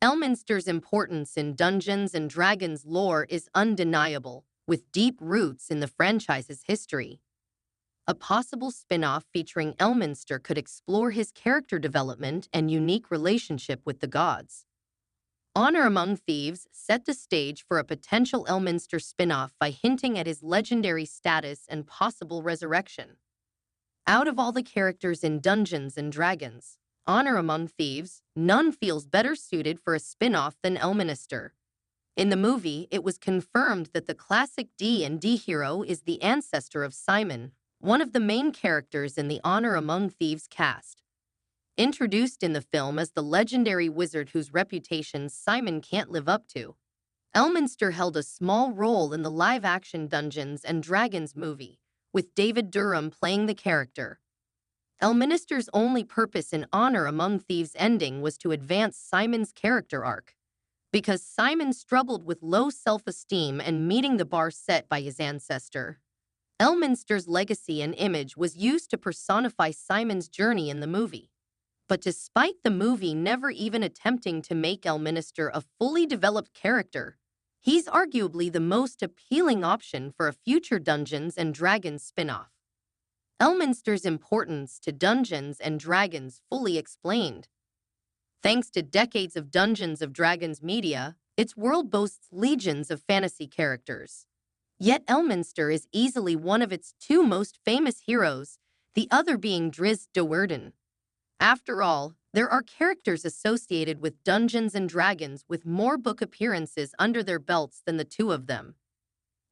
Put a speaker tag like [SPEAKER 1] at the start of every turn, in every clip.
[SPEAKER 1] Elminster's importance in Dungeons and Dragons lore is undeniable, with deep roots in the franchise's history. A possible spin-off featuring Elminster could explore his character development and unique relationship with the gods. Honor Among Thieves set the stage for a potential Elminster spin-off by hinting at his legendary status and possible resurrection. Out of all the characters in Dungeons and Dragons, Honor Among Thieves, none feels better suited for a spin-off than Elminster. In the movie, it was confirmed that the classic D&D hero is the ancestor of Simon, one of the main characters in the Honor Among Thieves cast. Introduced in the film as the legendary wizard whose reputation Simon can't live up to, Elminster held a small role in the live-action Dungeons and Dragons movie, with David Durham playing the character. Elminster's only purpose in Honor Among Thieves' ending was to advance Simon's character arc. Because Simon struggled with low self-esteem and meeting the bar set by his ancestor, Elminster's legacy and image was used to personify Simon's journey in the movie. But despite the movie never even attempting to make Elminster a fully developed character, he's arguably the most appealing option for a future Dungeons and Dragons spin-off. Elminster's importance to Dungeons and Dragons fully explained. Thanks to decades of Dungeons of Dragons media, its world boasts legions of fantasy characters. Yet Elminster is easily one of its two most famous heroes, the other being Drizzt Do'Urden. After all, there are characters associated with Dungeons and Dragons with more book appearances under their belts than the two of them.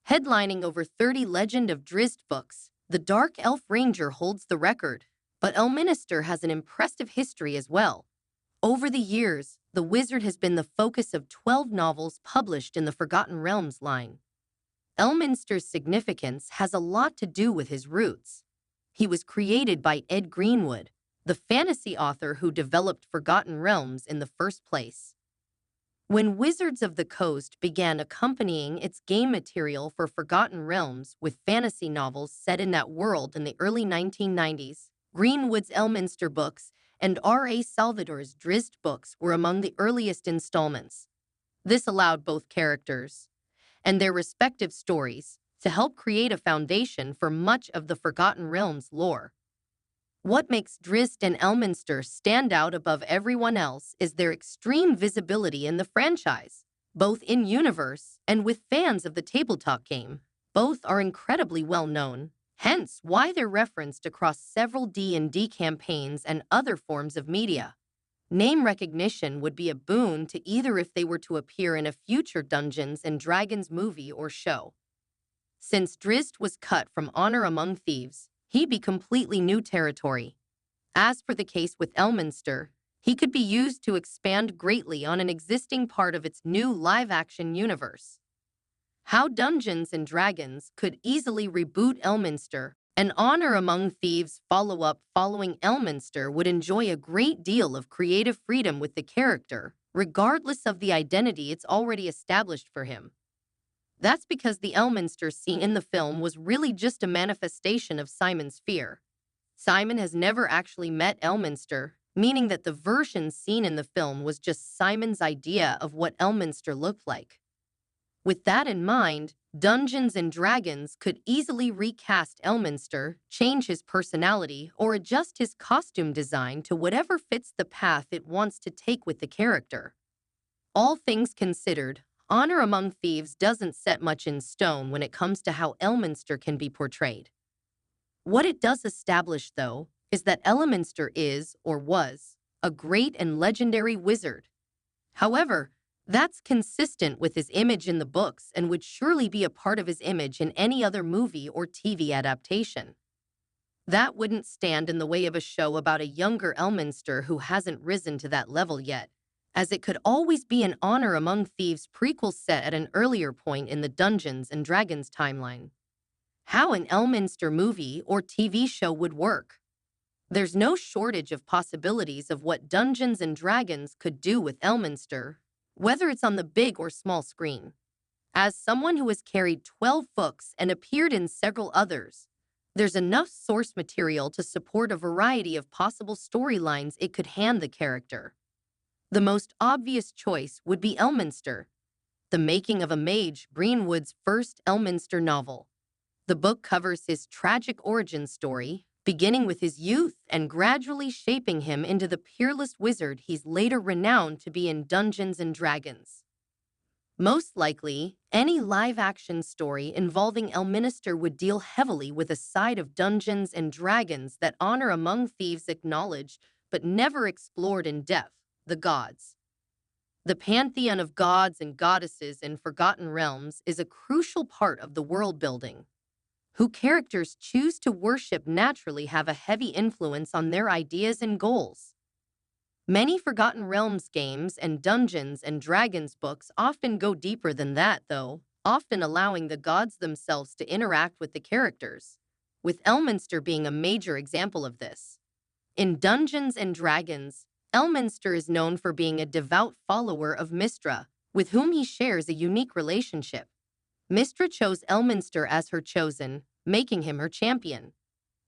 [SPEAKER 1] Headlining over 30 Legend of Drizzt books, the Dark Elf Ranger holds the record, but Elminster has an impressive history as well. Over the years, the wizard has been the focus of 12 novels published in the Forgotten Realms line. Elminster's significance has a lot to do with his roots. He was created by Ed Greenwood, the fantasy author who developed Forgotten Realms in the first place. When Wizards of the Coast began accompanying its game material for Forgotten Realms with fantasy novels set in that world in the early 1990s, Greenwood's Elminster books and R.A. Salvador's Drizzt books were among the earliest installments. This allowed both characters and their respective stories to help create a foundation for much of the Forgotten Realms lore. What makes Drizzt and Elminster stand out above everyone else is their extreme visibility in the franchise, both in-universe and with fans of the tabletop game. Both are incredibly well-known, hence why they're referenced across several D&D campaigns and other forms of media. Name recognition would be a boon to either if they were to appear in a future Dungeons and Dragons movie or show. Since Drizzt was cut from Honor Among Thieves, he'd be completely new territory. As for the case with Elminster, he could be used to expand greatly on an existing part of its new live-action universe. How Dungeons and Dragons could easily reboot Elminster, and Honor Among Thieves follow-up following Elminster would enjoy a great deal of creative freedom with the character, regardless of the identity it's already established for him. That's because the Elminster scene in the film was really just a manifestation of Simon's fear. Simon has never actually met Elminster, meaning that the version seen in the film was just Simon's idea of what Elminster looked like. With that in mind, Dungeons and Dragons could easily recast Elminster, change his personality, or adjust his costume design to whatever fits the path it wants to take with the character. All things considered, Honor Among Thieves doesn't set much in stone when it comes to how Elminster can be portrayed. What it does establish, though, is that Elminster is, or was, a great and legendary wizard. However, that's consistent with his image in the books and would surely be a part of his image in any other movie or TV adaptation. That wouldn't stand in the way of a show about a younger Elminster who hasn't risen to that level yet, as it could always be an Honor Among Thieves prequel set at an earlier point in the Dungeons and Dragons timeline. How an Elminster movie or TV show would work. There's no shortage of possibilities of what Dungeons and Dragons could do with Elminster, whether it's on the big or small screen. As someone who has carried 12 books and appeared in several others, there's enough source material to support a variety of possible storylines it could hand the character. The most obvious choice would be Elminster, The Making of a Mage, Greenwood's first Elminster novel. The book covers his tragic origin story, beginning with his youth and gradually shaping him into the peerless wizard he's later renowned to be in Dungeons and Dragons. Most likely, any live-action story involving Elminster would deal heavily with a side of Dungeons and Dragons that Honor Among Thieves acknowledged but never explored in depth: the gods. The pantheon of gods and goddesses in Forgotten Realms is a crucial part of the world building. Who characters choose to worship naturally have a heavy influence on their ideas and goals. Many Forgotten Realms games and Dungeons and Dragons books often go deeper than that, though, often allowing the gods themselves to interact with the characters, with Elminster being a major example of this. In Dungeons and Dragons, Elminster is known for being a devout follower of Mystra, with whom he shares a unique relationship. Mystra chose Elminster as her chosen, making him her champion.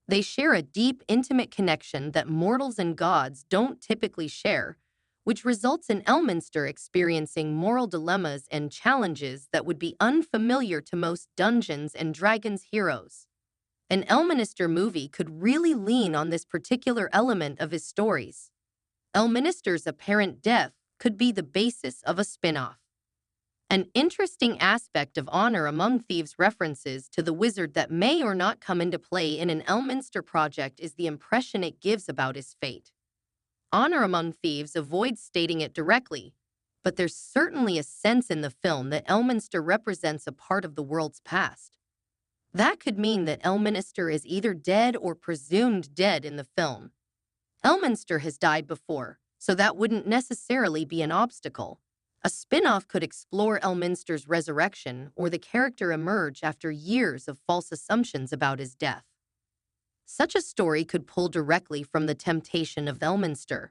[SPEAKER 1] They share a deep, intimate connection that mortals and gods don't typically share, which results in Elminster experiencing moral dilemmas and challenges that would be unfamiliar to most Dungeons and Dragons heroes. An Elminster movie could really lean on this particular element of his stories. Elminster's apparent death could be the basis of a spin-off. An interesting aspect of Honor Among Thieves' references to the wizard that may or not come into play in an Elminster project is the impression it gives about his fate. Honor Among Thieves avoids stating it directly, but there's certainly a sense in the film that Elminster represents a part of the world's past. That could mean that Elminster is either dead or presumed dead in the film. Elminster has died before, so that wouldn't necessarily be an obstacle. A spin-off could explore Elminster's resurrection or the character emerge after years of false assumptions about his death. Such a story could pull directly from the temptation of Elminster.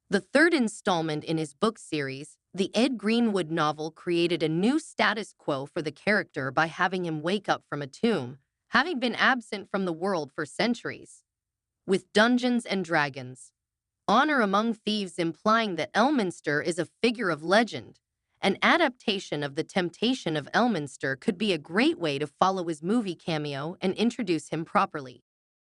[SPEAKER 1] The third installment in his book series, the Ed Greenwood novel, created a new status quo for the character by having him wake up from a tomb, having been absent from the world for centuries. With Dungeons and Dragons, Honor Among Thieves implying that Elminster is a figure of legend, an adaptation of The Temptation of Elminster could be a great way to follow his movie cameo and introduce him properly.